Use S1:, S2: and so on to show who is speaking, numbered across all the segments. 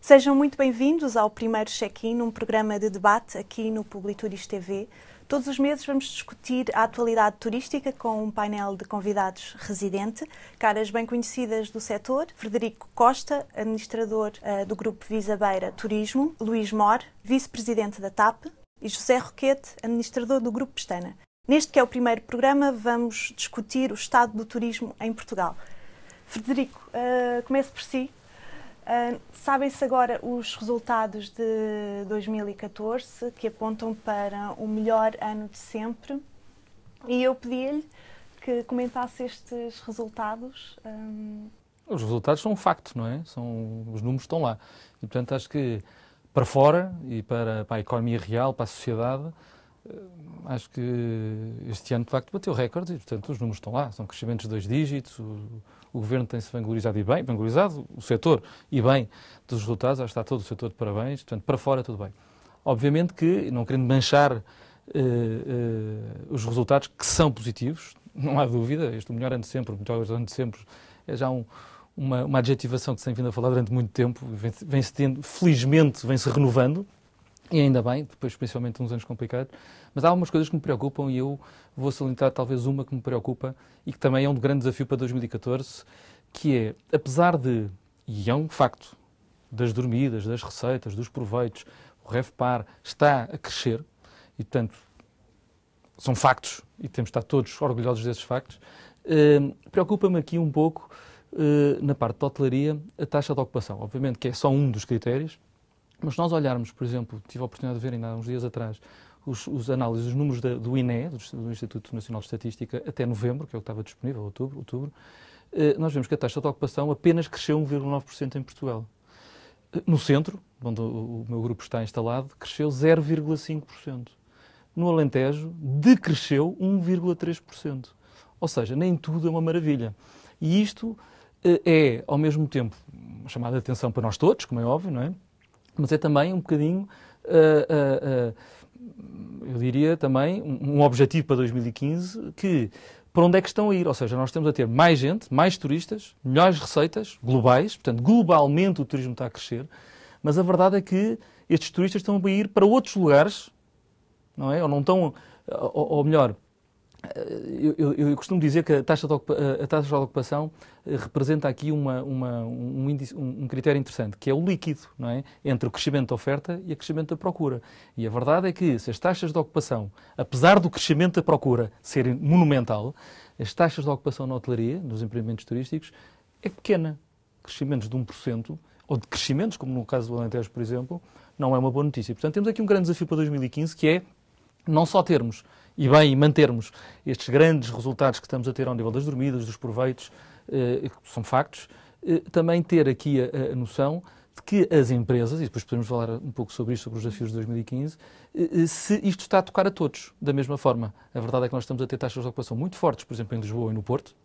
S1: Sejam muito bem-vindos ao primeiro check-in, um programa de debate aqui no Publituris TV. Todos os meses vamos discutir a atualidade turística com um painel de convidados residente, caras bem conhecidas do setor: Frederico Costa, administrador do Grupo Visa Beira Turismo, Luís Mor, vice-presidente da TAP, e José Roquete, administrador do Grupo Pestana. Neste que é o primeiro programa, vamos discutir o estado do turismo em Portugal. Frederico, comece por si. Sabem-se agora os resultados de 2014, que apontam para o melhor ano de sempre, e eu pedi-lhe que comentasse estes resultados.
S2: Os resultados são um facto, não é? Os números estão lá. E, portanto, acho que para fora e para a economia real, para a sociedade, acho que este ano, de facto, bateu recordes e, portanto, os números estão lá. São crescimentos de 2 dígitos, o Governo tem-se vanglorizado e bem, vanglorizado o setor e bem dos resultados, acho que está todo o setor de parabéns, portanto, para fora tudo bem. Obviamente que, não querendo manchar os resultados que são positivos, não há dúvida, este o melhor ano de sempre, o melhor ano de sempre, é já uma adjetivação que se tem vindo a falar durante muito tempo, vem-se tendo, felizmente, vem-se renovando, e ainda bem, depois principalmente uns anos complicados, mas há algumas coisas que me preocupam e eu vou salientar talvez uma que me preocupa e que também é um grande desafio para 2014, que é, apesar de, e é um facto, das dormidas, das receitas, dos proveitos, o RevPAR está a crescer e, portanto, são factos e temos de estar todos orgulhosos desses factos, preocupa-me aqui um pouco, na parte da hotelaria, a taxa de ocupação. Obviamente que é só um dos critérios, mas se nós olharmos, por exemplo, tive a oportunidade de ver ainda há uns dias atrás os análises, os números do INE, do Instituto Nacional de Estatística, até novembro, que é o que estava disponível, outubro, nós vemos que a taxa de ocupação apenas cresceu 1,9% em Portugal. No centro, onde o meu grupo está instalado, cresceu 0,5%. No Alentejo, decresceu 1,3%. Ou seja, nem tudo é uma maravilha. E isto é, ao mesmo tempo, uma chamada de atenção para nós todos, como é óbvio, não é? Mas é também um bocadinho, eu diria também, um objetivo para 2015, que para onde é que estão a ir? Ou seja, nós temos a ter mais gente, mais turistas, melhores receitas globais, portanto, globalmente o turismo está a crescer, mas a verdade é que estes turistas estão a ir para outros lugares, não é? Ou não estão, ou melhor, eu costumo dizer que a taxa de ocupação representa aqui um critério interessante, que é o líquido, não é? Entre o crescimento da oferta e o crescimento da procura. E a verdade é que se as taxas de ocupação, apesar do crescimento da procura serem monumental, as taxas de ocupação na hotelaria, nos empreendimentos turísticos, é pequena. Crescimentos de 1%, ou de crescimentos, como no caso do Alentejo, por exemplo, não é uma boa notícia. Portanto, temos aqui um grande desafio para 2015, que é não só termos e mantermos estes grandes resultados que estamos a ter ao nível das dormidas, dos proveitos, que são factos, também ter aqui a noção de que as empresas, e depois podemos falar um pouco sobre isto, sobre os desafios de 2015, se isto está a tocar a todos da mesma forma. A verdade é que nós estamos a ter taxas de ocupação muito fortes, por exemplo, em Lisboa e no Porto,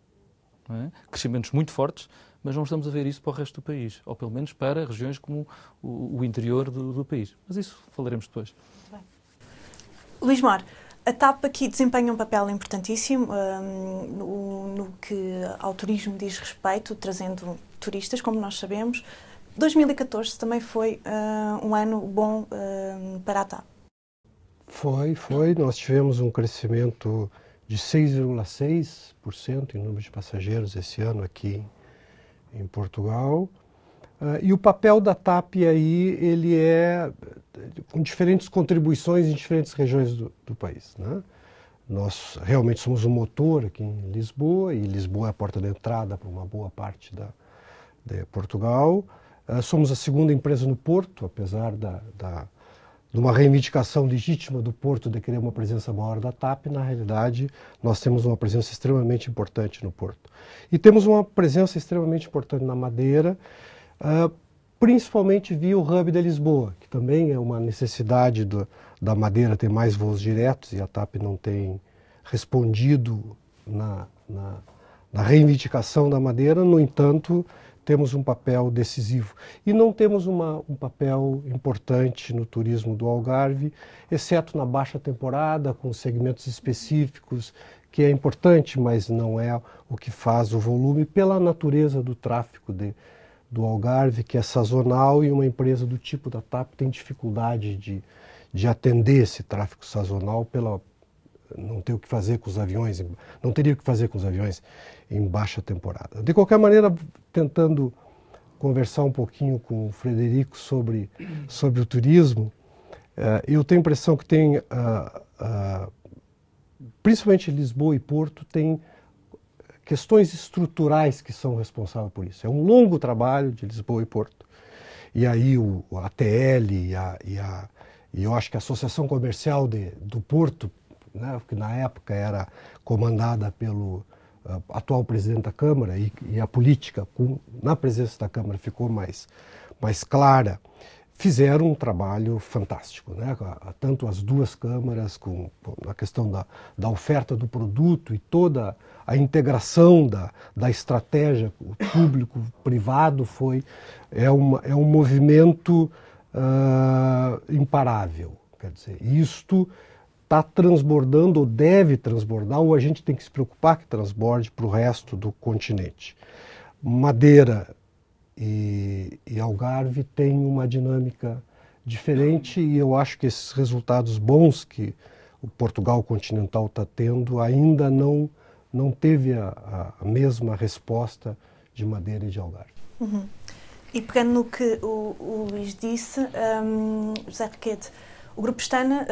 S2: não é? Crescimentos muito fortes, mas não estamos a ver isso para o resto do país, ou pelo menos para regiões como o interior do país. Mas isso falaremos depois.
S1: Bem. Luís Mor, a TAP aqui desempenha um papel importantíssimo no que ao turismo diz respeito, trazendo turistas, como nós sabemos. 2014 também foi um ano bom para a TAP.
S3: Foi. Nós tivemos um crescimento de 6,6% em número de passageiros esse ano aqui em Portugal. E o papel da TAP aí, ele é com diferentes contribuições em diferentes regiões do país, né? Nós realmente somos um motor aqui em Lisboa, e Lisboa é a porta de entrada para uma boa parte de Portugal. Somos a segunda empresa no Porto, apesar de uma reivindicação legítima do Porto de querer uma presença maior da TAP. Na realidade, nós temos uma presença extremamente importante no Porto. E temos uma presença extremamente importante na Madeira, principalmente via o hub de Lisboa, que também é uma necessidade da Madeira ter mais voos diretos, e a TAP não tem respondido na reivindicação da Madeira. No entanto, temos um papel decisivo. E não temos um papel importante no turismo do Algarve, exceto na baixa temporada, com segmentos específicos, que é importante, mas não é o que faz o volume, pela natureza do tráfego do Algarve, que é sazonal, e uma empresa do tipo da TAP tem dificuldade de atender esse tráfego sazonal pela não ter o que fazer com os aviões, não teria o que fazer com os aviões em baixa temporada. De qualquer maneira, tentando conversar um pouquinho com o Frederico sobre o turismo, eu tenho a impressão que tem, principalmente Lisboa e Porto, tem questões estruturais que são responsáveis por isso. É um longo trabalho de Lisboa e Porto. E aí o ATL e eu acho que a Associação Comercial do Porto, né, que na época era comandada pelo atual presidente da Câmara, e a política na presença da Câmara ficou mais clara, fizeram um trabalho fantástico, né? Tanto as duas câmaras, com a questão da oferta do produto e toda a integração da estratégia público-privado é um movimento imparável. Quer dizer, isto está transbordando, ou deve transbordar, ou a gente tem que se preocupar que transborde para o resto do continente. Madeira e Algarve têm uma dinâmica diferente, e eu acho que esses resultados bons que o Portugal continental está tendo ainda não teve a mesma resposta de Madeira e de Algarve.
S1: Uhum. E pegando no que o Luís disse, José Requete, o Grupo Pestana,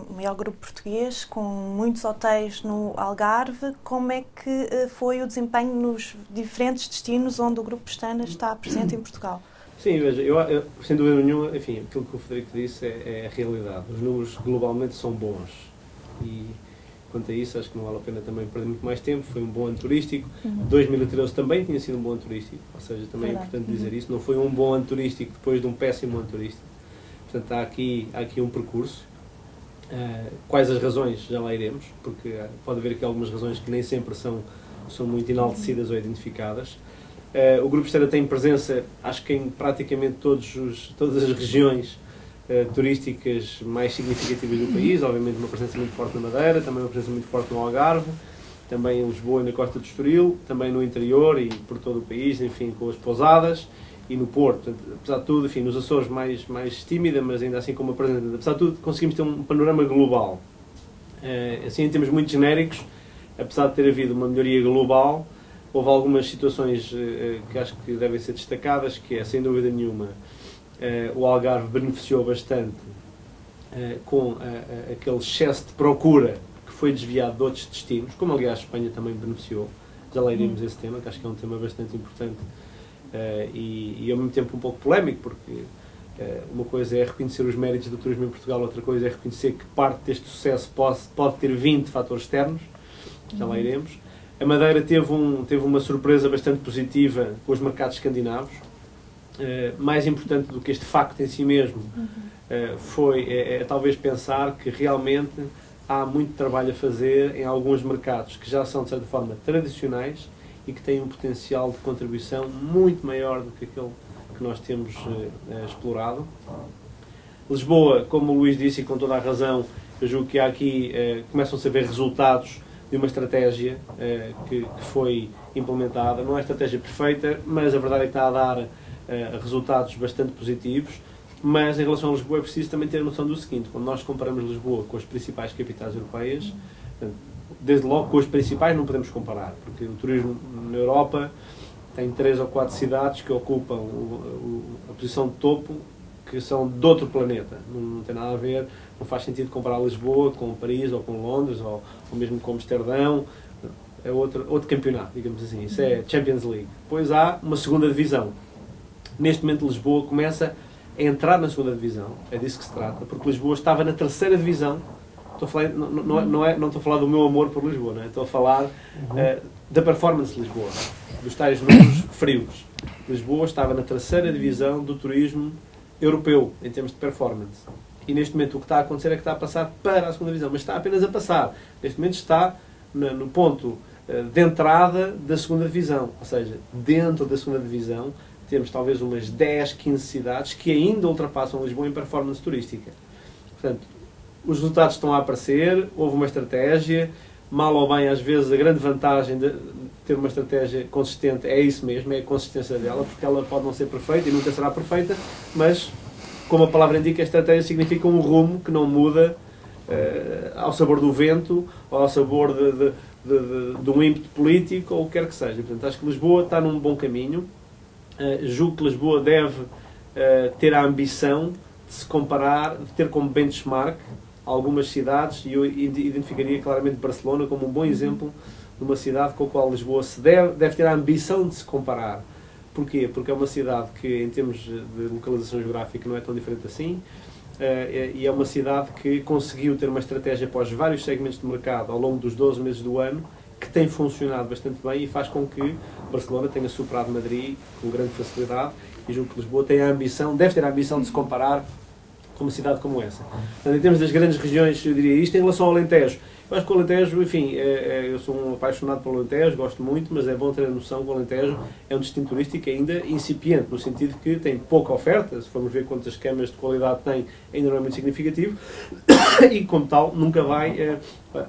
S1: o maior grupo português, com muitos hotéis no Algarve, como é que foi o desempenho nos diferentes destinos onde o Grupo Pestana está presente em Portugal?
S4: Sim, veja, eu sem dúvida nenhuma, enfim, aquilo que o Frederico disse é a realidade. Os números globalmente são bons e, quanto a isso, acho que não vale a pena também perder muito mais tempo. Foi um bom ano turístico. 2013 também tinha sido um bom ano turístico, ou seja, também é importante dizer isso. Não foi um bom ano turístico depois de um péssimo ano turístico. Portanto, há aqui um percurso. Quais as razões, já lá iremos, porque pode haver aqui algumas razões que nem sempre são muito enaltecidas ou identificadas. O Grupo Pestana tem presença, acho que em praticamente todas as regiões turísticas mais significativas do país. Obviamente uma presença muito forte na Madeira, também uma presença muito forte no Algarve, também em Lisboa e na Costa do Estoril, também no interior e por todo o país, enfim, com as pousadas, e no Porto. Portanto, apesar de tudo, enfim, nos Açores mais tímida, mas ainda assim com uma presença. Apesar de tudo, conseguimos ter um panorama global. Assim, em termos muito genéricos, apesar de ter havido uma melhoria global, houve algumas situações que acho que devem ser destacadas, que é, sem dúvida nenhuma, o Algarve beneficiou bastante com aquele excesso de procura que foi desviado de outros destinos, como aliás a Espanha também beneficiou. Já lá iremos esse tema, que acho que é um tema bastante importante e ao mesmo tempo um pouco polémico, porque uma coisa é reconhecer os méritos do turismo em Portugal, outra coisa é reconhecer que parte deste sucesso pode ter vindo de fatores externos. Já lá iremos. A Madeira teve uma surpresa bastante positiva com os mercados escandinavos. Mais importante do que este facto em si mesmo foi talvez pensar que realmente há muito trabalho a fazer em alguns mercados que já são de certa forma tradicionais e que têm um potencial de contribuição muito maior do que aquele que nós temos explorado. Lisboa, como o Luís disse e com toda a razão, eu julgo que há aqui começam-se a ver resultados de uma estratégia que foi implementada. Não é a estratégia perfeita, mas a verdade é que está a dar resultados bastante positivos. Mas em relação a Lisboa é preciso também ter a noção do seguinte: quando nós comparamos Lisboa com as principais capitais europeias, desde logo com as principais não podemos comparar, porque o turismo na Europa tem 3 ou 4 cidades que ocupam a posição de topo, que são de outro planeta. Não tem nada a ver, não faz sentido comparar Lisboa com Paris ou com Londres ou mesmo com Amsterdão. É outro campeonato, digamos assim. Isso é Champions League. Depois há uma segunda divisão. Neste momento Lisboa começa a entrar na segunda divisão, é disso que se trata, porque Lisboa estava na terceira divisão. Estou a falar, não estou a falar do meu amor por Lisboa, não é? Estou a falar da performance de Lisboa, dos tais números frios. Lisboa estava na terceira divisão do turismo europeu, em termos de performance. E neste momento o que está a acontecer é que está a passar para a segunda divisão, mas está apenas a passar. Neste momento está no ponto de entrada da segunda divisão, ou seja, dentro da segunda divisão temos talvez umas 10, 15 cidades que ainda ultrapassam Lisboa em performance turística. Portanto, os resultados estão a aparecer, houve uma estratégia, mal ou bem, às vezes, a grande vantagem de ter uma estratégia consistente é isso mesmo, é a consistência dela, porque ela pode não ser perfeita e nunca será perfeita, mas, como a palavra indica, a estratégia significa um rumo que não muda ao sabor do vento, ou ao sabor de um ímpeto político, ou o que quer que seja. Portanto, acho que Lisboa está num bom caminho. Julgo que Lisboa deve ter a ambição de se comparar, de ter como benchmark algumas cidades, e eu identificaria claramente Barcelona como um bom exemplo de uma cidade com a qual Lisboa se deve ter a ambição de se comparar. Porquê? Porque é uma cidade que, em termos de localização geográfica, não é tão diferente assim, e é uma cidade que conseguiu ter uma estratégia para os vários segmentos de mercado ao longo dos 12 meses do ano, que tem funcionado bastante bem e faz com que Barcelona tenha superado Madrid com grande facilidade, e julgo que Lisboa tem a ambição, deve ter a ambição de se comparar com uma cidade como essa. Portanto, em termos das grandes regiões, eu diria isto. Em relação ao Alentejo, eu acho que o Alentejo, enfim, eu sou um apaixonado pelo Alentejo, gosto muito, mas é bom ter a noção que o Alentejo é um destino turístico ainda incipiente, no sentido que tem pouca oferta, se formos ver quantas camas de qualidade tem, ainda não é muito significativo, e como tal, nunca vai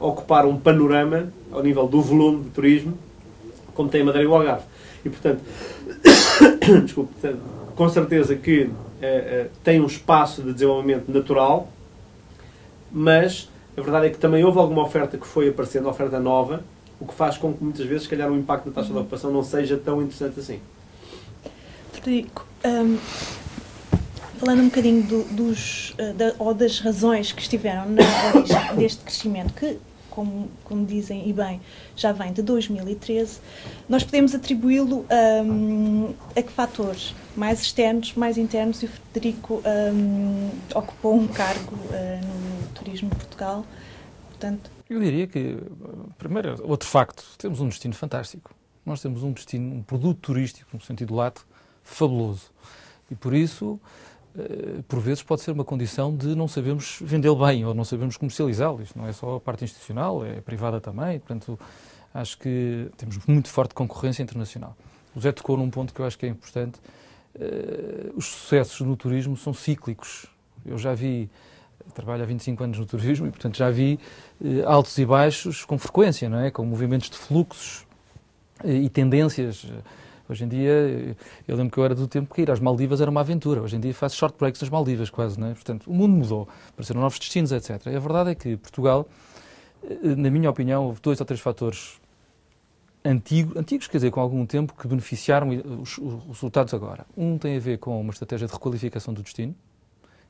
S4: ocupar um panorama ao nível do volume de turismo, como tem Madeira e o Algarve. E, portanto, desculpe, com certeza que tem um espaço de desenvolvimento natural, mas a verdade é que também houve alguma oferta que foi aparecendo, oferta nova, o que faz com que muitas vezes, se calhar, o impacto na taxa de ocupação não seja tão interessante assim.
S1: Frederico, falando um bocadinho ou das razões que estiveram na origem deste crescimento, que, como dizem e bem, já vem de 2013, nós podemos atribuí-lo a que fatores? Mais externos, mais internos? E o Frederico ocupou um cargo no turismo de Portugal, portanto...
S2: Eu diria que, primeiro, outro facto, temos um destino fantástico. Nós temos um destino, um produto turístico, no sentido lato, fabuloso. E por isso, por vezes, pode ser uma condição de não sabermos vendê-lo bem ou não sabermos comercializá-lo. Isto não é só a parte institucional, é privada também. Portanto, acho que temos muito forte concorrência internacional. O Zé tocou num ponto que eu acho que é importante. Os sucessos no turismo são cíclicos. Eu já vi, trabalho há 25 anos no turismo e, portanto, já vi altos e baixos com frequência, não é? Com movimentos de fluxos e tendências. Hoje em dia, eu lembro que eu era do tempo que ir às Maldivas era uma aventura. Hoje em dia faço short breaks nas Maldivas quase, não é? Portanto, o mundo mudou, apareceram novos destinos, etc. E a verdade é que Portugal, na minha opinião, houve 2 ou 3 fatores antigos, quer dizer, com algum tempo, que beneficiaram os resultados agora. Um tem a ver com uma estratégia de requalificação do destino,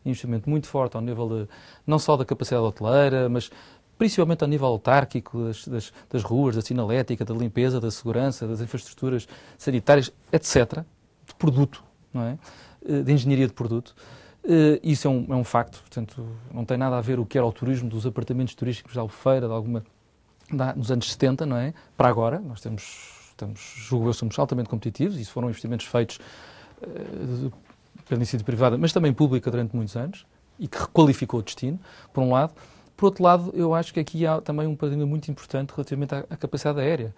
S2: investimento muito forte ao nível não só da capacidade hoteleira, mas principalmente ao nível autárquico, das ruas, da sinalética, da limpeza, da segurança, das infraestruturas sanitárias, etc., de produto, não é? De engenharia de produto. Isso é um facto, portanto, não tem nada a ver o que era o turismo dos apartamentos turísticos de Albufeira, nos anos 70, não é? Para agora, nós somos altamente competitivos, e isso foram investimentos feitos pela iniciativa privada, mas também pública durante muitos anos, e que requalificou o destino, por um lado. Por outro lado, eu acho que aqui há também um paradigma muito importante relativamente à capacidade aérea.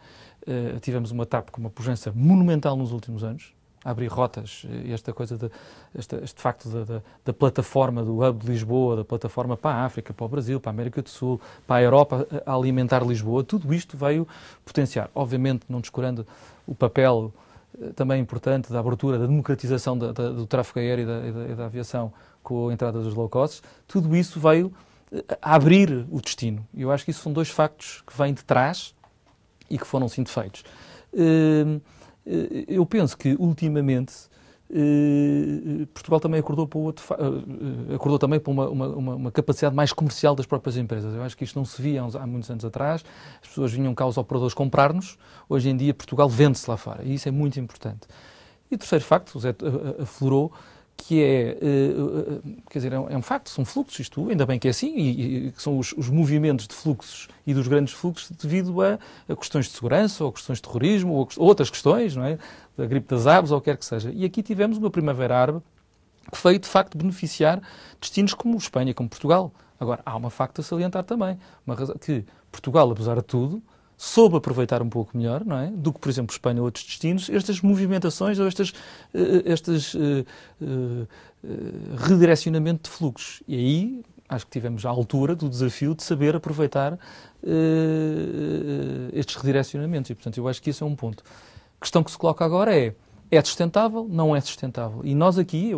S2: Tivemos uma TAP com uma pujança monumental nos últimos anos, a abrir rotas, esta coisa este facto da plataforma do hub de Lisboa, da plataforma para a África, para o Brasil, para a América do Sul, para a Europa, a alimentar Lisboa, tudo isto veio potenciar. Obviamente, não descurando o papel também importante da abertura, da democratização do tráfego aéreo e da aviação com a entrada dos low cost, tudo isso veio a abrir o destino. E eu acho que isso são 2 factos que vêm de trás e que foram sim feitos. Eu penso que, ultimamente, Portugal também acordou para uma capacidade mais comercial das próprias empresas. Eu acho que isto não se via há muitos anos atrás. As pessoas vinham cá, os operadores, comprar-nos. Hoje em dia, Portugal vende-se lá fora. E isso é muito importante. E o terceiro facto, o Zé aflorou, que quer dizer, é um facto, são fluxos, isto ainda bem que é assim, e que são os movimentos de fluxos e dos grandes fluxos devido a questões de segurança, ou questões de terrorismo, ou outras questões, não é? Da gripe das aves, ou o que quer que seja. E aqui tivemos uma primavera árabe que veio, de facto, beneficiar destinos como Espanha, como Portugal. Agora, há uma facto a salientar também, uma razão que Portugal, apesar de tudo, soube aproveitar um pouco melhor, não é? Do que, por exemplo, Espanha ou outros destinos, estas movimentações ou estes redirecionamento de fluxos. E aí acho que tivemos à altura do desafio de saber aproveitar estes redirecionamentos. E, portanto, eu acho que isso é um ponto. A questão que se coloca agora é sustentável? Não é sustentável. E nós aqui,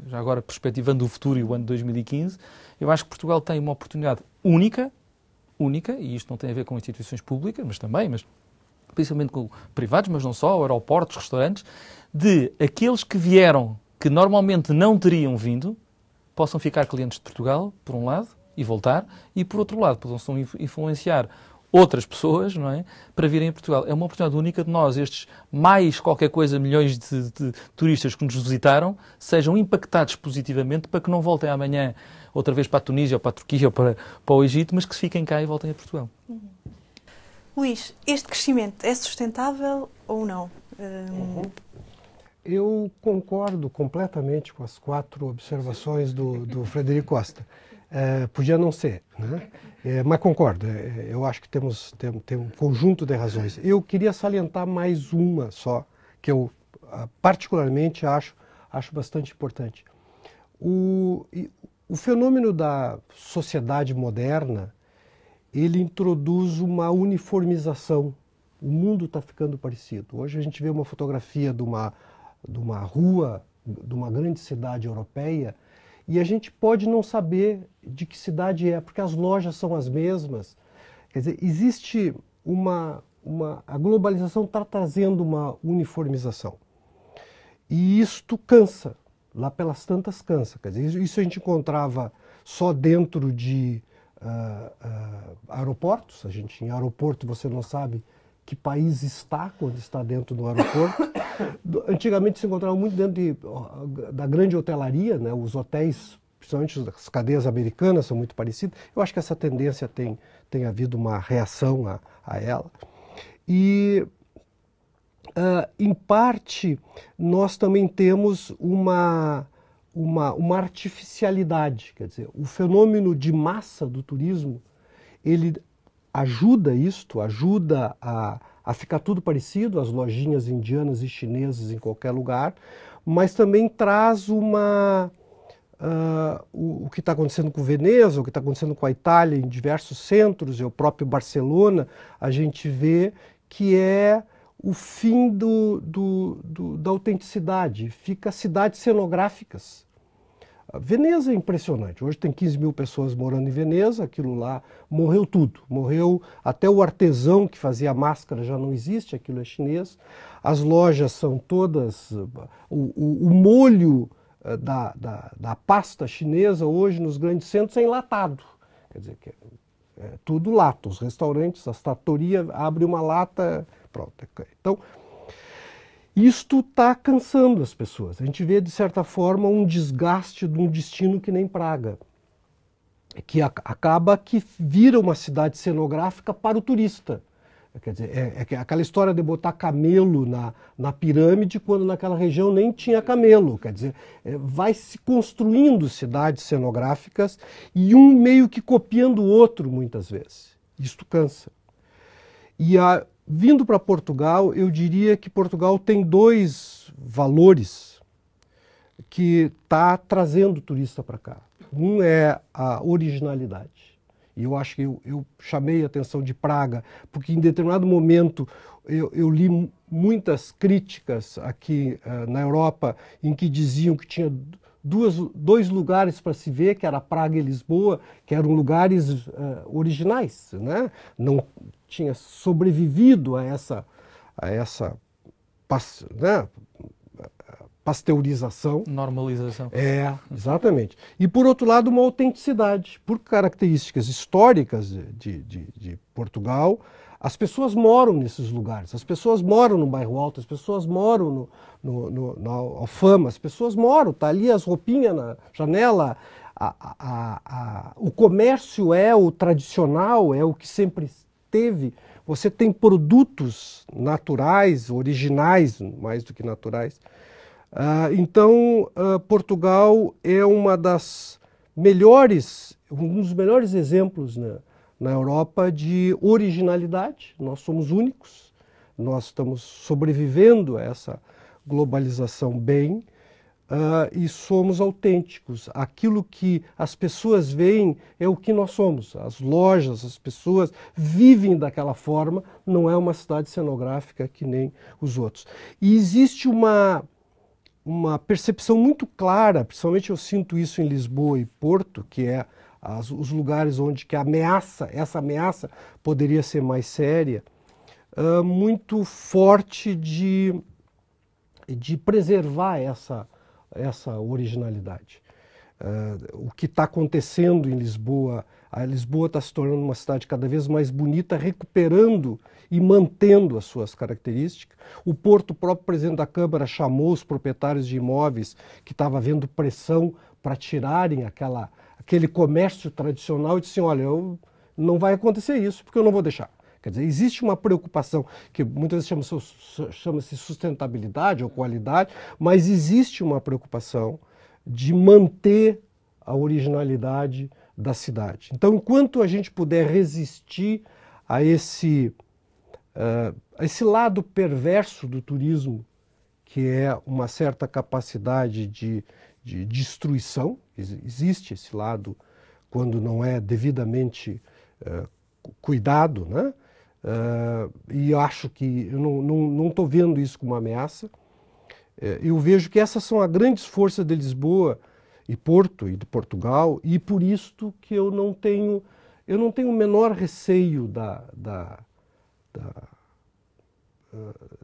S2: já agora perspectivando o futuro e o ano de 2015, eu acho que Portugal tem uma oportunidade única, e isto não tem a ver com instituições públicas, mas principalmente com privados, mas não só, aeroportos, restaurantes, de aqueles que vieram, que normalmente não teriam vindo, possam ficar clientes de Portugal, por um lado, e voltar, e por outro lado, possam influenciar outras pessoas, não é, para virem a Portugal. É uma oportunidade única de nós, estes mais qualquer coisa milhões de turistas que nos visitaram, sejam impactados positivamente para que não voltem amanhã outra vez para a Tunísia, ou para a Turquia, ou para o Egito, mas que fiquem cá e voltem a Portugal.
S1: Luís, este crescimento é sustentável ou não?
S3: Eu concordo completamente com as 4 observações do Frederico Costa. Podia não ser, né? Mas concordo, eu acho que tem um conjunto de razões. Eu queria salientar mais uma só, que eu particularmente acho bastante importante. O fenômeno da sociedade moderna, ele introduz uma uniformização. O mundo está ficando parecido. Hoje a gente vê uma fotografia de uma rua, de uma grande cidade europeia, e a gente pode não saber de que cidade é, porque as lojas são as mesmas. Quer dizer, existe a globalização está trazendo uma uniformização. E isto cansa, lá pelas tantas cansa. Quer dizer, isso a gente encontrava só dentro de aeroportos. Em aeroporto você não sabe que país está quando está dentro do aeroporto. Antigamente se encontrava muito dentro da grande hotelaria, né? Os hotéis, principalmente as cadeias americanas, são muito parecidos. Eu acho que essa tendência tem havido uma reação a ela. E, em parte, nós também temos uma artificialidade. Quer dizer, o fenômeno de massa do turismo, ele ajuda a ficar tudo parecido, as lojinhas indianas e chinesas em qualquer lugar, mas também traz o que está acontecendo com Veneza, o que está acontecendo com a Itália em diversos centros, e o próprio Barcelona, a gente vê que é o fim da autenticidade. Fica cidades cenográficas. Veneza é impressionante. Hoje tem 15 mil pessoas morando em Veneza, aquilo lá morreu tudo. Morreu até o artesão que fazia máscara, já não existe, aquilo é chinês. As lojas são todas... O molho da pasta chinesa hoje nos grandes centros é enlatado. Quer dizer, é tudo lata. Os restaurantes, as tratorias abrem uma lata, pronto. Então, isto está cansando as pessoas. A gente vê, de certa forma, um desgaste de um destino que nem Praga, que acaba que vira uma cidade cenográfica para o turista. Quer dizer, é aquela história de botar camelo na pirâmide, quando naquela região nem tinha camelo. Quer dizer, vai se construindo cidades cenográficas e um meio que copiando o outro, muitas vezes. Isto cansa. E vindo para Portugal, eu diria que Portugal tem 2 valores que está trazendo o turista para cá. Um é a originalidade. E eu acho que eu chamei a atenção de Praga, porque em determinado momento eu li muitas críticas aqui na Europa em que diziam que tinha 2 lugares para se ver, que era Praga e Lisboa, que eram lugares originais, né? Não tinha sobrevivido a essa né? Pasteurização.
S2: Normalização.
S3: Exatamente. E, por outro lado, uma autenticidade. Por características históricas de Portugal, as pessoas moram nesses lugares, as pessoas moram no Bairro Alto, as pessoas moram na Alfama, as pessoas moram, tá ali as roupinhas na janela, o comércio é o tradicional, é o que sempre teve. Você tem produtos naturais, originais, mais do que naturais. Então, Portugal é um dos melhores exemplos na Europa de originalidade. Nós somos únicos, nós estamos sobrevivendo a essa globalização bem. e somos autênticos. Aquilo que as pessoas veem é o que nós somos. As lojas, as pessoas vivem daquela forma, não é uma cidade cenográfica que nem os outros. E existe uma percepção muito clara, principalmente eu sinto isso em Lisboa e Porto, que é os lugares onde que essa ameaça poderia ser mais séria, muito forte de preservar essa originalidade. O que está acontecendo em Lisboa, a Lisboa está se tornando uma cidade cada vez mais bonita, recuperando e mantendo as suas características. O Porto, o próprio presidente da Câmara chamou os proprietários de imóveis que estava havendo pressão para tirarem aquele comércio tradicional e disse assim, olha, não vai acontecer isso porque eu não vou deixar. Quer dizer, existe uma preocupação que muitas vezes chama-se sustentabilidade ou qualidade, mas existe uma preocupação de manter a originalidade da cidade. Então, enquanto a gente puder resistir a esse lado perverso do turismo, que é uma certa capacidade de destruição, existe esse lado quando não é devidamente cuidado, né? E acho que eu não estou vendo isso como uma ameaça. Eu vejo que essas são as grandes forças de Lisboa e Porto e de Portugal, e por isto que eu não tenho o menor receio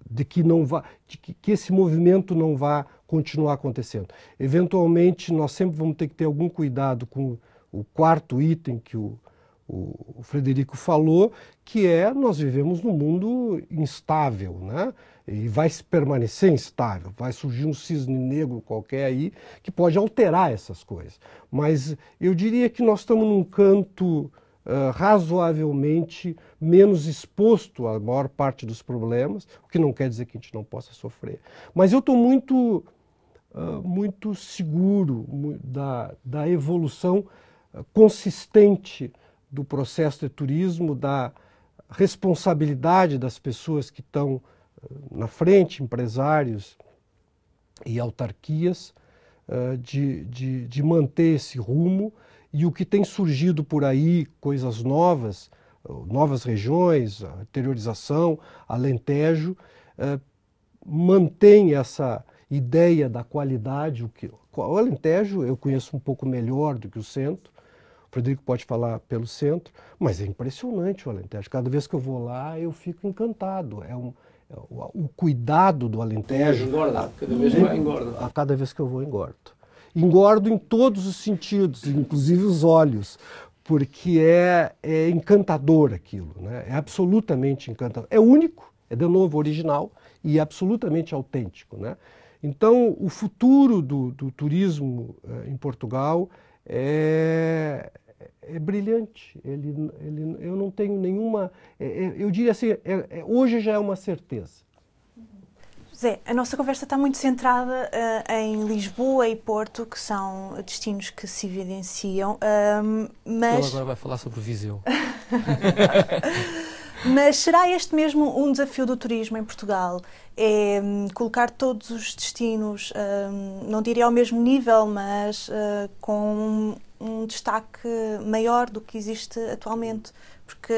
S3: de que esse movimento não vá continuar acontecendo. Eventualmente, nós sempre vamos ter que ter algum cuidado com o quarto item que o Frederico falou, que nós vivemos num mundo instável, né? E vai permanecer instável, vai surgir um cisne negro qualquer aí que pode alterar essas coisas. Mas eu diria que nós estamos num canto razoavelmente menos exposto à maior parte dos problemas, o que não quer dizer que a gente não possa sofrer. Mas eu estou muito seguro da evolução consistente do processo de turismo, da responsabilidade das pessoas que estão na frente, empresários e autarquias, de manter esse rumo. E o que tem surgido por aí, coisas novas regiões, a interiorização, Alentejo, mantém essa ideia da qualidade. O Alentejo eu conheço um pouco melhor do que o centro, o Frederico pode falar pelo centro, mas é impressionante o Alentejo. Cada vez que eu vou lá, eu fico encantado. O cuidado do Alentejo...
S4: Engorda, cada vez que vai engorda.
S3: Cada vez que eu vou, engordo. Engordo em todos os sentidos, inclusive os olhos, porque é encantador aquilo, né? É absolutamente encantador. É único, é de novo original e absolutamente autêntico, né? Então, o futuro do turismo em Portugal é brilhante. Eu não tenho nenhuma... eu diria assim, hoje já é uma certeza.
S1: Zé, a nossa conversa está muito centrada em Lisboa e Porto, que são destinos que se evidenciam, mas...
S2: Ele agora vai falar sobre Viseu.
S1: Mas será este mesmo um desafio do turismo em Portugal? É colocar todos os destinos, não diria ao mesmo nível, mas com um destaque maior do que existe atualmente? Porque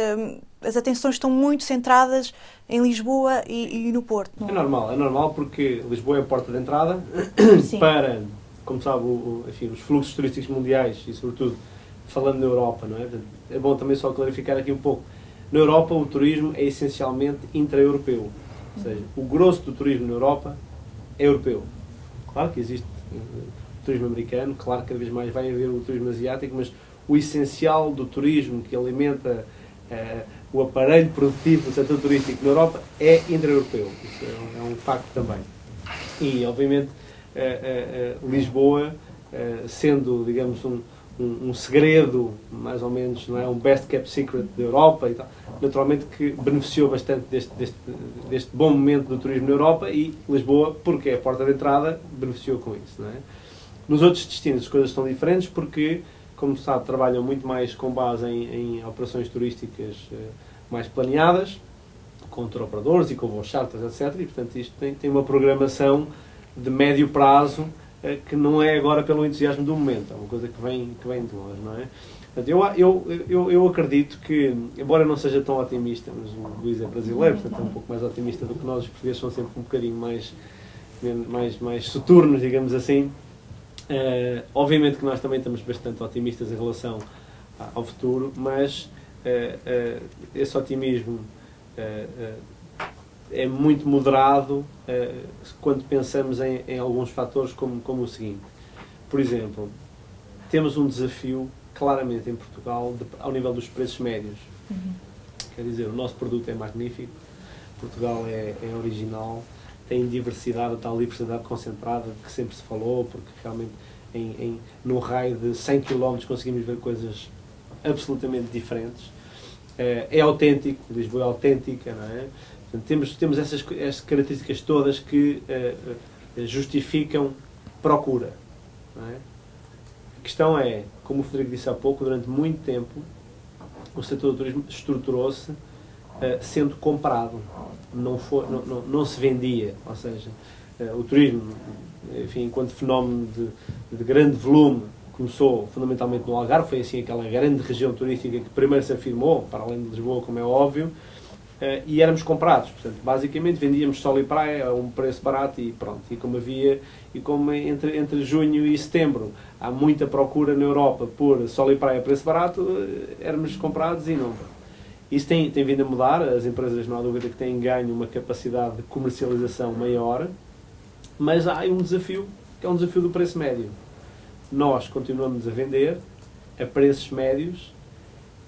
S1: as atenções estão muito centradas em Lisboa e no Porto. Não?
S4: É normal porque Lisboa é a porta de entrada para, como sabe, enfim, os fluxos turísticos mundiais e, sobretudo, falando na Europa, não é? É bom também só clarificar aqui um pouco. Na Europa, o turismo é essencialmente intra-europeu. Ou seja, o grosso do turismo na Europa é europeu. Claro que existe o turismo americano, claro que cada vez mais vai haver o turismo asiático, mas o essencial do turismo que alimenta o aparelho produtivo do setor turístico na Europa é intra-europeu. Isso é um facto também. E, obviamente, Lisboa, sendo, digamos, um segredo, mais ou menos, não é? Um best kept secret da Europa e tal, naturalmente que beneficiou bastante deste bom momento do turismo na Europa, e Lisboa, porque é a porta de entrada, beneficiou com isso, não é? Nos outros destinos as coisas estão diferentes porque, como se sabe, trabalham muito mais com base em operações turísticas mais planeadas, com tour operadores e com voos charters, etc. E, portanto, isto tem uma programação de médio prazo que não é agora pelo entusiasmo do momento, é uma coisa que vem de longe, não é? Portanto, eu acredito que, embora não seja tão otimista, mas o Luís é brasileiro, portanto é um pouco mais otimista do que nós, os portugueses são sempre um bocadinho mais soturnos, digamos assim. Obviamente que nós também estamos bastante otimistas em relação ao futuro, mas esse otimismo é muito moderado quando pensamos em alguns fatores como o seguinte. Por exemplo, temos um desafio claramente em Portugal ao nível dos preços médios. Quer dizer, o nosso produto é magnífico, Portugal é original, tem diversidade, a tal diversidade concentrada de que sempre se falou, porque realmente num raio de 100 km conseguimos ver coisas absolutamente diferentes. É autêntico, Lisboa é autêntica, não é? Portanto, temos essas características todas que justificam procura, não é? A questão é, como o Frederico disse há pouco, durante muito tempo o setor do turismo estruturou-se sendo comprado, não se vendia, ou seja, o turismo, enfim, enquanto fenómeno de grande volume, começou fundamentalmente no Algarve, foi assim aquela grande região turística que primeiro se afirmou, para além de Lisboa, como é óbvio, e éramos comprados. Portanto, basicamente vendíamos sol e praia a um preço barato e pronto. E como entre junho e setembro há muita procura na Europa por sol e praia a preço barato, éramos comprados e não. Isso tem vindo a mudar, as empresas não há dúvida que têm ganho uma capacidade de comercialização maior, mas há um desafio, que é um desafio do preço médio. Nós continuamos a vender a preços médios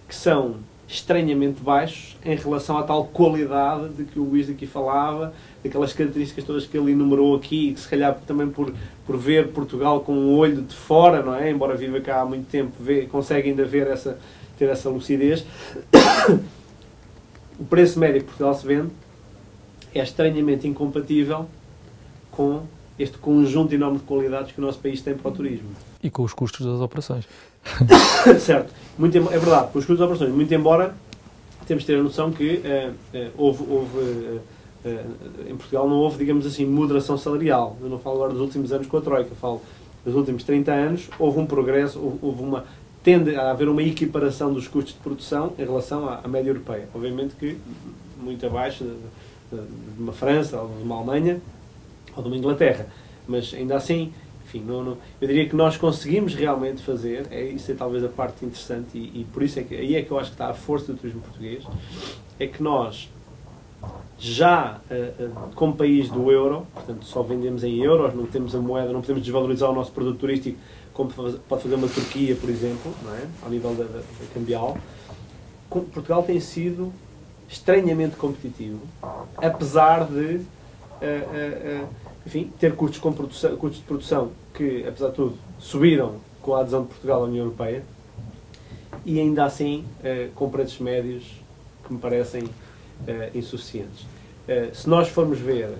S4: que são estranhamente baixos em relação à tal qualidade de que o Luís aqui falava, daquelas características todas que ele enumerou aqui, que se calhar também por ver Portugal com um olho de fora, não é? Embora viva cá há muito tempo, consegue ainda ter essa lucidez. O preço médio que Portugal se vende é estranhamente incompatível com este conjunto enorme de qualidades que o nosso país tem para o turismo.
S2: E com os custos das operações.
S4: Certo. É verdade, com os custos das operações. Muito embora temos de ter a noção que em Portugal não houve, digamos assim, moderação salarial. Eu não falo agora dos últimos anos com a Troika, falo dos últimos 30 anos, houve um progresso, tende a haver uma equiparação dos custos de produção em relação à média europeia. Obviamente que muito abaixo de uma França, ou de uma Alemanha, ou de uma Inglaterra. Mas ainda assim, enfim, eu diria que nós conseguimos realmente fazer, isso é talvez a parte interessante, e por isso aí é que eu acho que está a força do turismo português, é que nós, já como país do euro, portanto só vendemos em euros, não temos a moeda, não podemos desvalorizar o nosso produto turístico como pode fazer uma Turquia, por exemplo, não é? Ao nível da cambial. Portugal tem sido estranhamente competitivo, apesar de enfim, ter custos de produção que, apesar de tudo, subiram com a adesão de Portugal à União Europeia, e ainda assim com preços médios que me parecem insuficientes. Se nós formos ver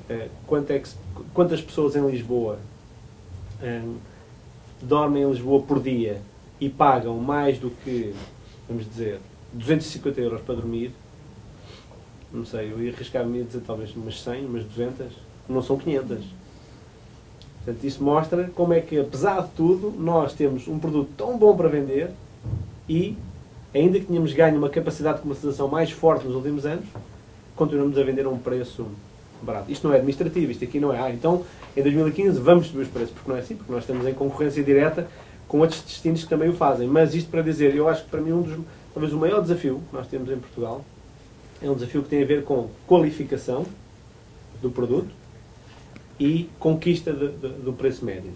S4: quantas pessoas em Lisboa dormem em Lisboa por dia e pagam mais do que, vamos dizer, 250 euros para dormir, não sei, eu ia arriscar-me a dizer talvez umas 100, umas 200, não são 500. Portanto, isso mostra como é que, apesar de tudo, nós temos um produto tão bom para vender e, ainda que tenhamos ganho uma capacidade de comercialização mais forte nos últimos anos, continuamos a vender a um preço barato. Isto não é administrativo, isto aqui não é. Então, em 2015 vamos subir os preços, porque não é assim, porque nós estamos em concorrência direta com outros destinos que também o fazem. Mas isto para dizer, eu acho que para mim talvez o maior desafio que nós temos em Portugal é um desafio que tem a ver com qualificação do produto e conquista do preço médio.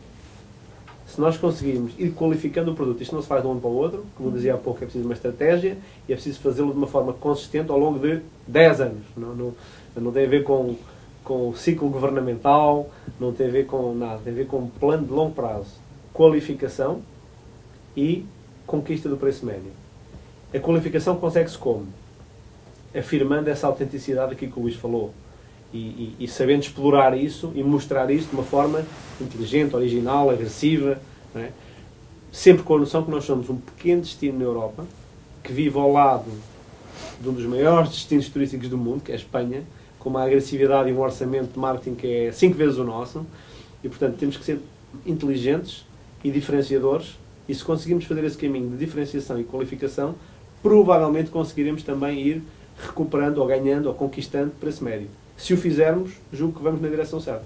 S4: Se nós conseguirmos ir qualificando o produto, isto não se faz de um ano para o outro, como eu dizia há pouco, é preciso uma estratégia e é preciso fazê-lo de uma forma consistente ao longo de 10 anos. Não tem a ver com o ciclo governamental, não tem a ver com nada, tem a ver com um plano de longo prazo. Qualificação e conquista do preço médio. A qualificação consegue-se como? Afirmando essa autenticidade aqui que o Luís falou. E sabendo explorar isso e mostrar isso de uma forma inteligente, original, agressiva, não é? Sempre com a noção que nós somos um pequeno destino na Europa, que vive ao lado de um dos maiores destinos turísticos do mundo, que é a Espanha, com uma agressividade e um orçamento de marketing que é 5 vezes o nosso, e portanto temos que ser inteligentes e diferenciadores, e se conseguirmos fazer esse caminho de diferenciação e qualificação, provavelmente conseguiremos também ir recuperando, ou ganhando, ou conquistando preço médio. Se o fizermos, julgo que vamos na direção certa.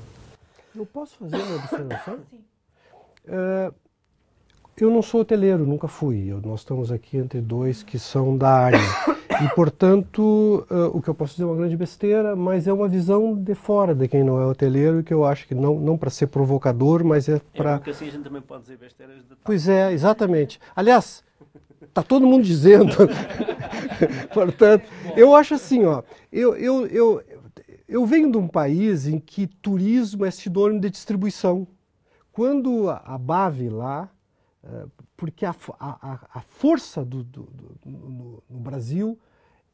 S3: Eu posso fazer uma observação? Sim. Eu não sou hoteleiro, nunca fui. Nós estamos aqui entre dois que são da área. E, portanto, o que eu posso dizer é uma grande besteira, mas é uma visão de fora de quem não é hoteleiro, que eu acho que não para ser provocador, mas é para...
S4: porque assim a gente também pode dizer besteiras de...
S3: Pois é, exatamente. Aliás, está todo mundo dizendo. Portanto, eu acho assim, ó, eu venho de um país em que turismo é sinônimo de distribuição. Quando a BAV lá, porque a força no Brasil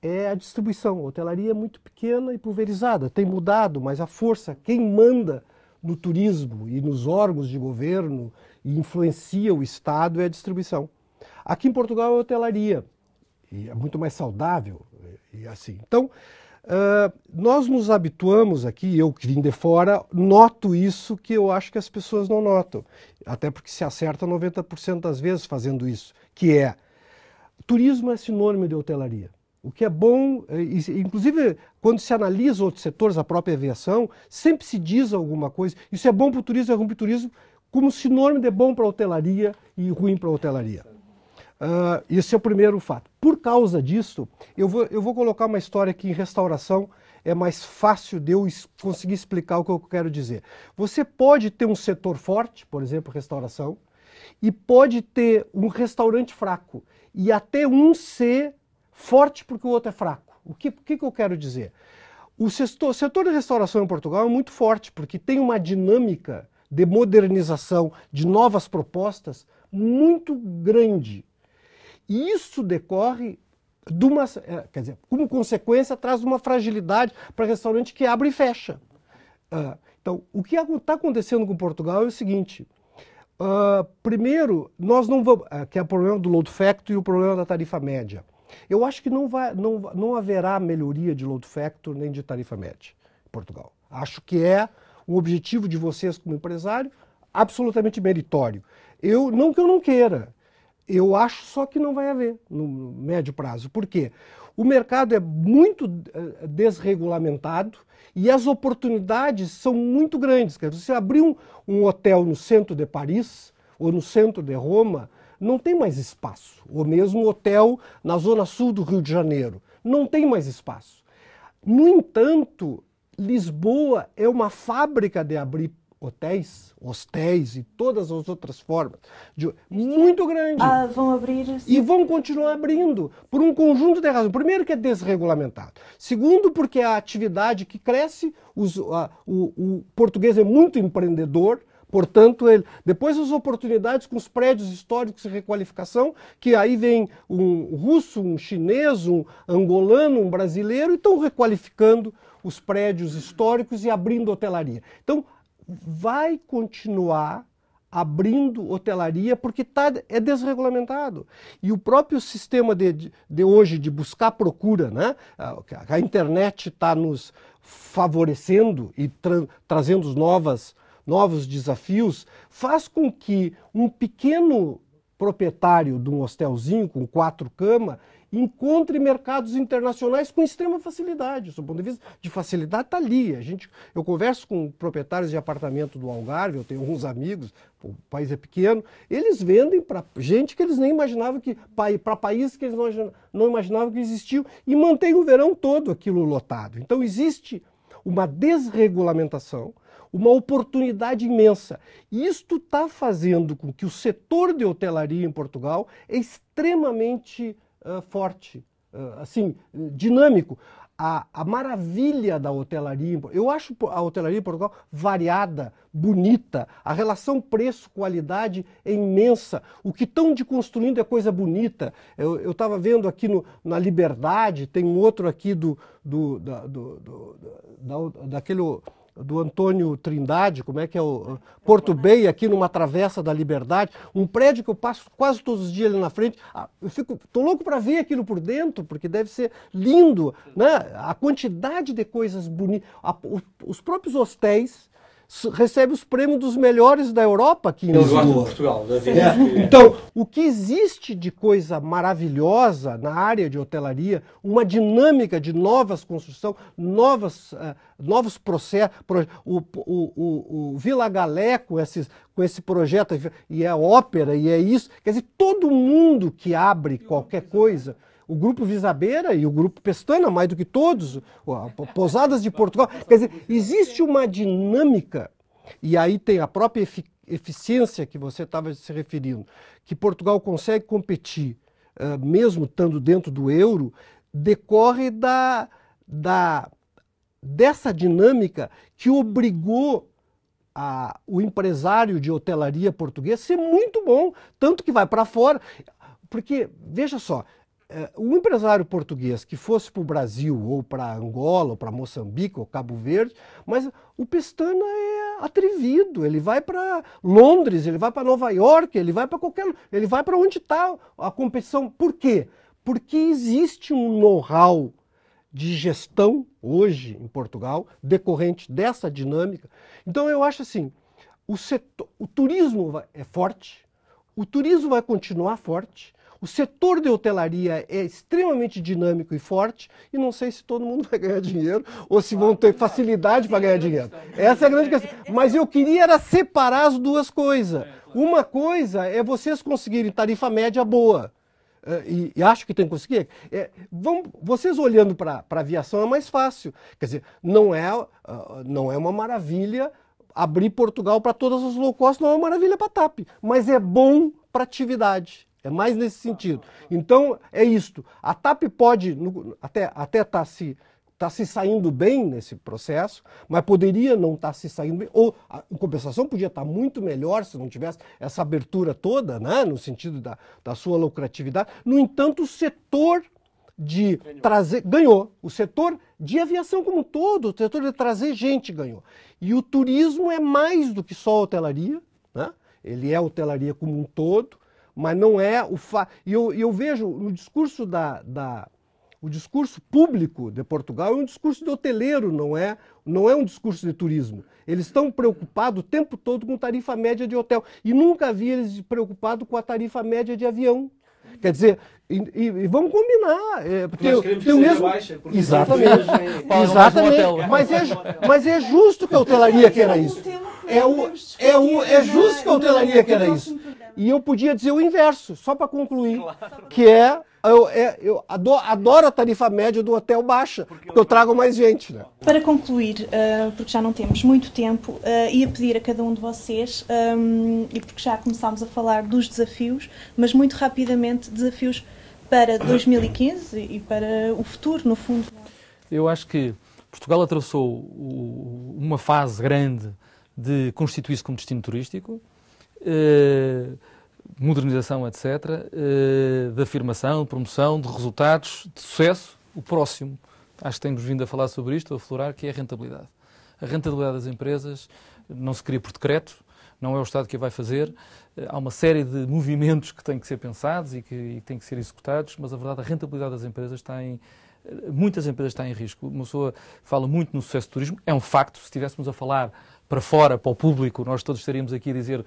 S3: é a distribuição. A hotelaria é muito pequena e pulverizada, tem mudado, mas a força, quem manda no turismo e nos órgãos de governo e influencia o Estado é a distribuição. Aqui em Portugal é a hotelaria, e é muito mais saudável, e assim. Então, nós nos habituamos aqui, eu que vim de fora, noto isso que eu acho que as pessoas não notam. Até porque se acerta 90% das vezes fazendo isso, que é, turismo é sinônimo de hotelaria. O que é bom, inclusive quando se analisa outros setores, a própria aviação, sempre se diz alguma coisa, isso é bom para o turismo, é ruim para o turismo, como sinônimo de bom para a hotelaria e ruim para a hotelaria. Esse é o primeiro fato. Por causa disso, eu vou colocar uma história que em restauração é mais fácil de eu conseguir explicar o que eu quero dizer. Você pode ter um setor forte, por exemplo, restauração, e pode ter um restaurante fraco, e até um ser forte porque o outro é fraco. O que eu quero dizer? O setor de restauração em Portugal é muito forte, porque tem uma dinâmica de modernização, de novas propostas, muito grande. E isso decorre de uma, quer dizer, como consequência, traz uma fragilidade para restaurante que abre e fecha. Então, o que está acontecendo com Portugal é o seguinte. Primeiro, nós não vamos, que é o problema do load factor e o problema da tarifa média. Eu acho que não haverá melhoria de load factor nem de tarifa média em Portugal. Acho que é um objetivo de vocês como empresário absolutamente meritório. Não que eu não queira. Eu acho só que não vai haver no médio prazo. Por quê? O mercado é muito desregulamentado e as oportunidades são muito grandes. Quer dizer, você abrir um hotel no centro de Paris ou no centro de Roma, não tem mais espaço. Ou mesmo um hotel na zona sul do Rio de Janeiro, não tem mais espaço. No entanto, Lisboa é uma fábrica de abrir hostéis e todas as outras formas, muito grande.
S1: Vão abrir...
S3: E vão continuar abrindo, por um conjunto de razões. Primeiro, que é desregulamentado. Segundo, porque a atividade que cresce, o português é muito empreendedor, portanto, depois as oportunidades com os prédios históricos e requalificação, que aí vem um russo, um chinês, um angolano, um brasileiro, e estão requalificando os prédios históricos e abrindo hotelaria. Então, vai continuar abrindo hotelaria porque é desregulamentado. E o próprio sistema de hoje de buscar procura, né? A internet está nos favorecendo e trazendo os novos desafios, faz com que um pequeno proprietário de um hostelzinho com 4 camas encontre mercados internacionais com extrema facilidade. Do ponto de vista de facilidade está ali. Eu converso com proprietários de apartamento do Algarve, eu tenho alguns amigos, o país é pequeno, eles vendem para gente que eles nem imaginavam para países que eles não imaginavam que existiam, e mantém o verão todo aquilo lotado. Então existe uma desregulamentação, uma oportunidade imensa. E isto está fazendo com que o setor de hotelaria em Portugal é extremamente forte, assim, dinâmico. A maravilha da hotelaria, eu acho a hotelaria em Portugal variada, bonita, a relação preço-qualidade é imensa, o que estão construindo é coisa bonita. Eu estava vendo aqui na Liberdade, tem um outro aqui do Antônio Trindade, como é que é o Porto Bay, aqui numa travessa da Liberdade, um prédio que eu passo quase todos os dias ali na frente. Estou louco para ver aquilo por dentro, porque deve ser lindo, né? A quantidade de coisas bonitas, os próprios hostéis recebe os prêmios dos melhores da Europa aqui em
S4: Eles gostam de
S3: Lisboa.
S4: Portugal, já vi.
S3: Então, o que existe de coisa maravilhosa na área de hotelaria, uma dinâmica de novas construções, novos processos, o Vila Galé com esse projeto, e é ópera, e é isso, quer dizer, todo mundo que abre qualquer coisa, o Grupo Visabeira e o Grupo Pestana, mais do que todos, Pousadas de Portugal, quer dizer, existe uma dinâmica, e aí tem a própria eficiência que você estava se referindo, que Portugal consegue competir, mesmo estando dentro do euro, decorre dessa dinâmica que obrigou o empresário de hotelaria português a ser muito bom, tanto que vai para fora. Porque, veja só, o empresário português que fosse para o Brasil, ou para Angola, ou para Moçambique, ou Cabo Verde, mas o Pestana é atrevido, ele vai para Londres, ele vai para Nova York, ele vai para ele vai para onde está a competição. Por quê? Porque existe um know-how de gestão hoje em Portugal, decorrente dessa dinâmica. Então eu acho assim, o turismo é forte, o turismo vai continuar forte, o setor de hotelaria é extremamente dinâmico e forte, e não sei se todo mundo vai ganhar dinheiro ou se vão ter facilidade para ganhar dinheiro. Essa é a grande questão. Mas eu queria era separar as duas coisas. Uma coisa é vocês conseguirem tarifa média boa, e acho que tem que conseguir. Vocês olhando para a aviação é mais fácil. Quer dizer, não é uma maravilha abrir Portugal para todas as low cost, não é uma maravilha para a TAP, mas é bom para atividade. É mais nesse sentido. Então, é isto. A TAP pode até tá se saindo bem nesse processo, mas poderia não estar se saindo bem. Ou, em compensação, podia estar muito melhor se não tivesse essa abertura toda, né, no sentido da sua lucratividade. No entanto, o setor de trazer... Ganhou. O setor de aviação como um todo, o setor de trazer gente ganhou. E o turismo é mais do que só hotelaria, né? Ele é hotelaria como um todo, mas não é o E eu vejo no discurso o discurso público de Portugal é um discurso de hoteleiro, não é um discurso de turismo. Eles estão preocupados o tempo todo com tarifa média de hotel. E nunca vi eles preocupados com a tarifa média de avião. Quer dizer, e vamos combinar. Porque
S4: nós queremos que seja baixa, porque
S3: exatamente. Mas é justo que a hotelaria queira isso. É justo que a hotelaria queira isso. E eu podia dizer o inverso, só para concluir, que eu adoro a tarifa média do hotel baixa, porque eu trago mais gente. Né?
S1: Para concluir, porque já não temos muito tempo, ia pedir a cada um de vocês, e porque já começámos a falar dos desafios, mas muito rapidamente, desafios para 2015 e para o futuro, no fundo.
S2: Eu acho que Portugal atravessou uma fase grande de constituir-se como destino turístico, modernização, etc., de afirmação, de promoção, de resultados, de sucesso. O próximo, acho que temos vindo a falar sobre isto, a aflorar, que é a rentabilidade. A rentabilidade das empresas não se cria por decreto, não é o Estado que a vai fazer. Há uma série de movimentos que têm que ser pensados e que têm que ser executados, mas a verdade, a rentabilidade das empresas está em... Muitas empresas estão em risco. Uma pessoa fala muito no sucesso do turismo, é um facto. Se estivéssemos a falar para fora, para o público, nós todos estaríamos aqui a dizer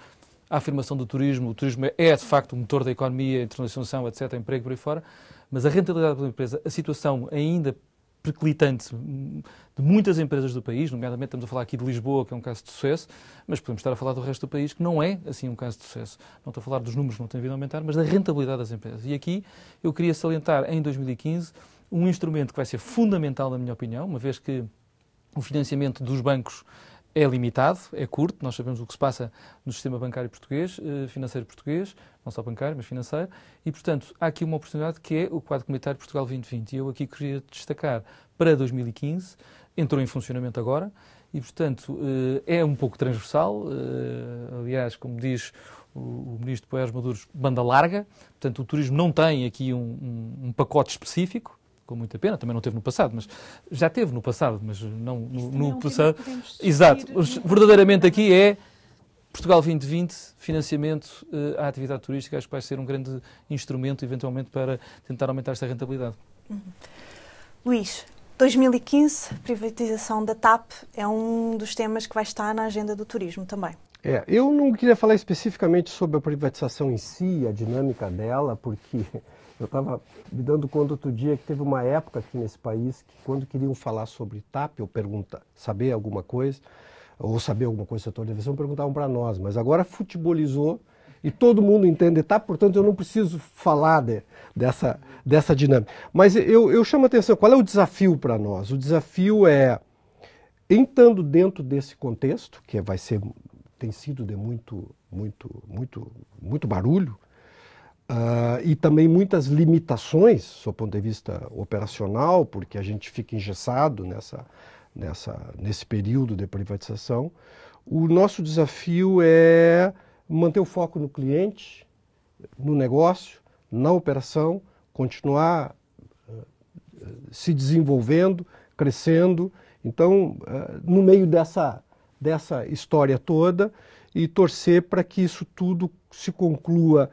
S2: a afirmação do turismo. O turismo é, de facto, o motor da economia, internacionalização, etc., emprego por aí fora, mas a rentabilidade da empresa, a situação ainda periclitante de muitas empresas do país, nomeadamente estamos a falar aqui de Lisboa, que é um caso de sucesso, mas podemos estar a falar do resto do país, que não é, assim, um caso de sucesso. Não estou a falar dos números que não têm vindo a aumentar, mas da rentabilidade das empresas. E aqui eu queria salientar, em 2015, um instrumento que vai ser fundamental, na minha opinião, uma vez que o financiamento dos bancos é limitado, é curto, nós sabemos o que se passa no sistema bancário português, financeiro português, não só bancário, mas financeiro, e, portanto, há aqui uma oportunidade que é o quadro comunitário Portugal 2020. E eu aqui queria destacar para 2015, entrou em funcionamento agora, e, portanto, é um pouco transversal, aliás, como diz o Ministro Poiares Maduros, banda larga, portanto, o turismo não tem aqui um pacote específico, com muita pena, também não teve no passado, mas já teve no passado, mas não no passado. Exato. Verdadeiramente aqui é Portugal 2020, financiamento à atividade turística, acho que vai ser um grande instrumento, eventualmente, para tentar aumentar esta rentabilidade.
S1: Luís, 2015, privatização da TAP é um dos temas que vai estar na agenda do turismo também.
S3: Eu não queria falar especificamente sobre a privatização em si, a dinâmica dela, porque eu estava me dando conta outro dia que teve uma época aqui nesse país que quando queriam falar sobre TAP, ou saber alguma coisa, ou saber alguma coisa do setor de aviação, perguntavam para nós, mas agora futebolizou e todo mundo entende TAP, portanto eu não preciso falar dessa dinâmica. Mas eu chamo a atenção, qual é o desafio para nós? O desafio é, entrando dentro desse contexto, que tem sido de muito barulho, e também muitas limitações do ponto de vista operacional, porque a gente fica engessado nesse período de privatização. O nosso desafio é manter o foco no cliente, no negócio, na operação, continuar se desenvolvendo, crescendo. Então, no meio dessa história toda, e torcer para que isso tudo se conclua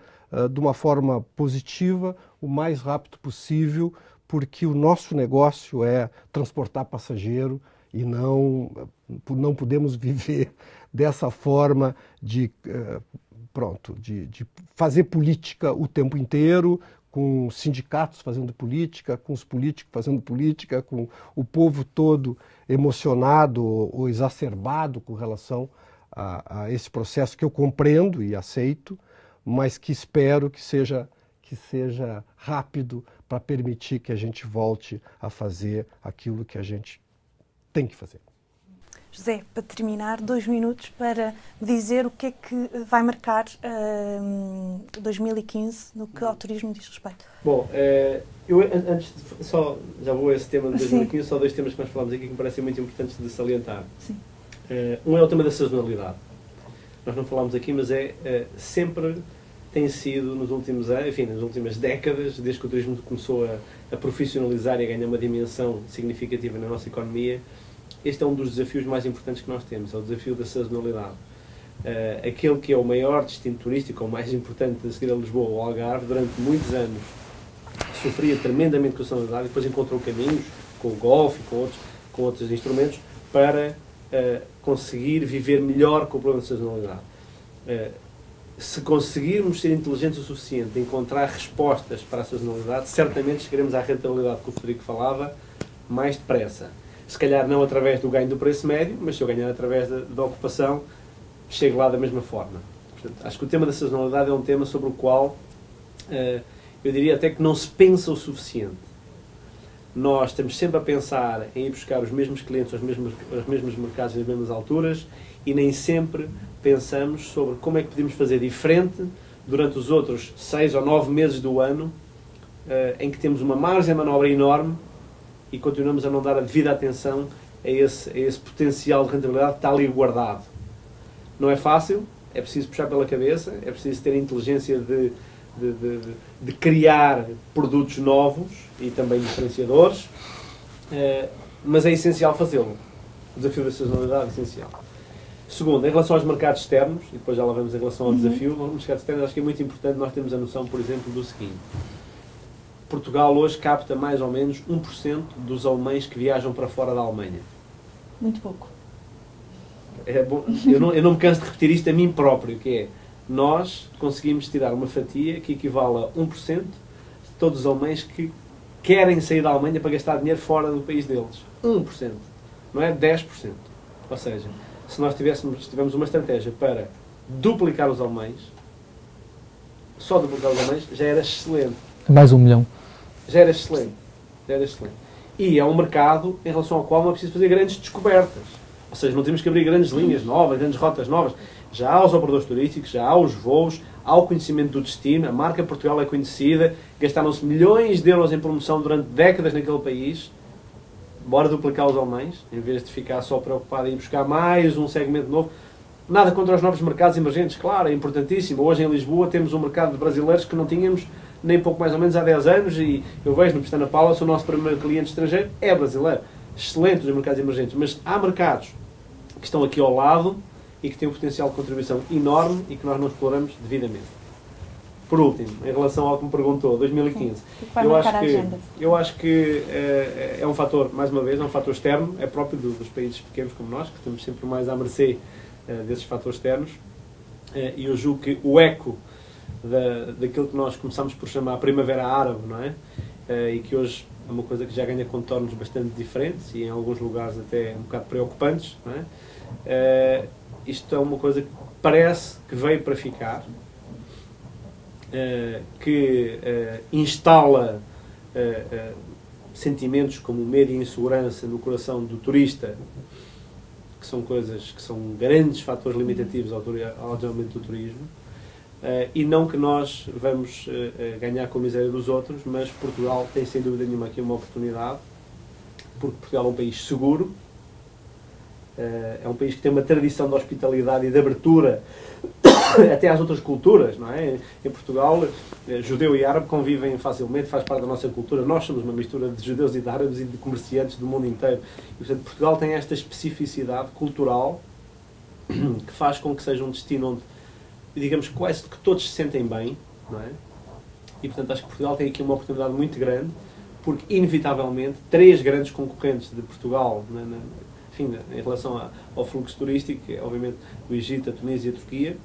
S3: de uma forma positiva, o mais rápido possível, porque o nosso negócio é transportar passageiro e não podemos viver dessa forma de fazer política o tempo inteiro, com sindicatos fazendo política, com os políticos fazendo política, com o povo todo emocionado ou exacerbado com relação a esse processo que eu compreendo e aceito, mas que espero que seja rápido para permitir que a gente volte a fazer aquilo que a gente tem que fazer.
S1: José, para terminar, 2 minutos para dizer o que é que vai marcar 2015 no que ao turismo diz respeito.
S4: Bom, eu antes já vou a esse tema de 2015, Sim. Só 2 temas que nós falámos aqui que me parecem muito importantes de salientar.
S1: Sim.
S4: Um é o tema da sazonalidade. Nós não falámos aqui, mas sempre tem sido nos últimos anos, enfim, nas últimas décadas, desde que o turismo começou a profissionalizar e a ganhar uma dimensão significativa na nossa economia, este é um dos desafios mais importantes que nós temos, é o desafio da sazonalidade. Aquele que é o maior destino turístico, ou mais importante a seguir a Lisboa, o Algarve, durante muitos anos sofria tremendamente com a sazonalidade e depois encontrou caminhos, com o golfe e com outros instrumentos, para conseguir viver melhor com o problema da sazonalidade. Se conseguirmos ser inteligentes o suficiente de encontrar respostas para a sazonalidade, certamente chegaremos à rentabilidade que o Frederico falava mais depressa. Se calhar não através do ganho do preço médio, mas se eu ganhar através da ocupação, chego lá da mesma forma. Portanto, acho que o tema da sazonalidade é um tema sobre o qual eu diria até que não se pensa o suficiente. Nós estamos sempre a pensar em ir buscar os mesmos clientes aos mesmos mercados nas mesmas alturas e nem sempre pensamos sobre como é que podemos fazer diferente durante os outros 6 ou 9 meses do ano, em que temos uma margem de manobra enorme e continuamos a não dar a devida atenção a esse potencial de rentabilidade que está ali guardado. Não é fácil, é preciso puxar pela cabeça, é preciso ter a inteligência de criar produtos novos e também diferenciadores, mas é essencial fazê-lo. O desafio da sazonalidade é essencial. Segundo, em relação aos mercados externos, e depois já lá vamos em relação ao desafio, nos mercados externos acho que é muito importante nós termos a noção, por exemplo, do seguinte. Portugal hoje capta mais ou menos 1% dos alemães que viajam para fora da Alemanha.
S1: Muito pouco.
S4: É bom, eu não me canso de repetir isto a mim próprio, que é, nós conseguimos tirar uma fatia que equivale a 1% de todos os alemães que querem sair da Alemanha para gastar dinheiro fora do país deles. 1%. Não é 10%. Ou seja, se nós tivermos uma estratégia para duplicar os alemães, só duplicar os alemães, já era excelente.
S2: Mais 1 milhão.
S4: Já era excelente. E é um mercado em relação ao qual não é preciso fazer grandes descobertas. Ou seja, não temos que abrir grandes linhas novas, grandes rotas novas. Já há os operadores turísticos, já há os voos, há o conhecimento do destino, a marca Portugal é conhecida, gastaram-se milhões de euros em promoção durante décadas naquele país. Bora duplicar os alemães, em vez de ficar só preocupado em buscar mais um segmento novo. Nada contra os novos mercados emergentes, claro, é importantíssimo. Hoje em Lisboa temos um mercado de brasileiros que não tínhamos nem pouco mais ou menos há 10 anos e eu vejo no Pestana Palace o nosso primeiro cliente estrangeiro é brasileiro. Excelente os mercados emergentes, mas há mercados que estão aqui ao lado e que têm um potencial de contribuição enorme e que nós não exploramos devidamente. Por último, em relação ao que me perguntou, 2015, eu acho que é um fator, mais uma vez, é um fator externo, é próprio dos países pequenos como nós, que estamos sempre mais à mercê desses fatores externos, e eu julgo que o eco daquilo que nós começamos por chamar a Primavera Árabe, não é? E que hoje é uma coisa que já ganha contornos bastante diferentes e em alguns lugares até um bocado preocupantes, não é? Isto é uma coisa que parece que veio para ficar, que instala sentimentos como medo e insegurança no coração do turista, que são coisas que são grandes fatores limitativos ao desenvolvimento do turismo, e não que nós vamos ganhar com a miséria dos outros, mas Portugal tem sem dúvida nenhuma aqui uma oportunidade, porque Portugal é um país seguro, é um país que tem uma tradição de hospitalidade e de abertura até às outras culturas, não é? Em Portugal, judeu e árabe convivem facilmente, faz parte da nossa cultura. Nós somos uma mistura de judeus e de árabes e de comerciantes do mundo inteiro. E, portanto, Portugal tem esta especificidade cultural que faz com que seja um destino onde, digamos, quase que todos se sentem bem, não é? E, portanto, acho que Portugal tem aqui uma oportunidade muito grande, porque, inevitavelmente, 3 grandes concorrentes de Portugal, enfim, em relação ao fluxo turístico, obviamente, do Egito, a Tunísia e a Turquia,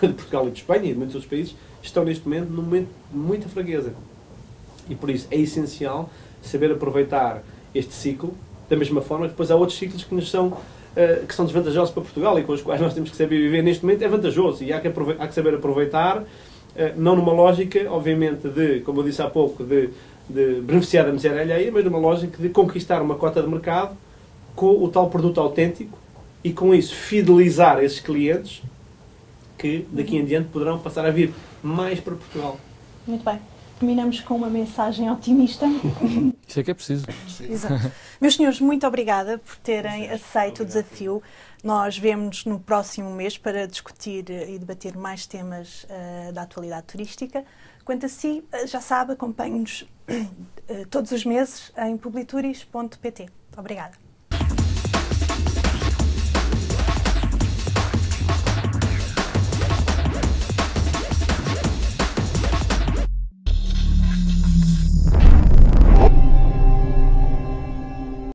S4: de Portugal e de Espanha e de muitos outros países, estão neste momento num momento de muita fraqueza. E por isso é essencial saber aproveitar este ciclo, da mesma forma que depois há outros ciclos que que são desvantajosos para Portugal e com os quais nós temos que saber viver. Neste momento é vantajoso e há que saber aproveitar, não numa lógica, obviamente, de, como eu disse há pouco, de beneficiar da miséria alheia, mas numa lógica de conquistar uma cota de mercado com o tal produto autêntico e com isso fidelizar esses clientes que daqui em diante poderão passar a vir mais para Portugal.
S1: Muito bem. Terminamos com uma mensagem otimista.
S2: Isso é que é preciso.
S1: Exato. Meus senhores, muito obrigada por terem aceito o desafio. Nós vemos-nos no próximo mês para discutir e debater mais temas da atualidade turística. Quanto a si, já sabe, acompanhe-nos todos os meses em publituris.pt. Obrigada.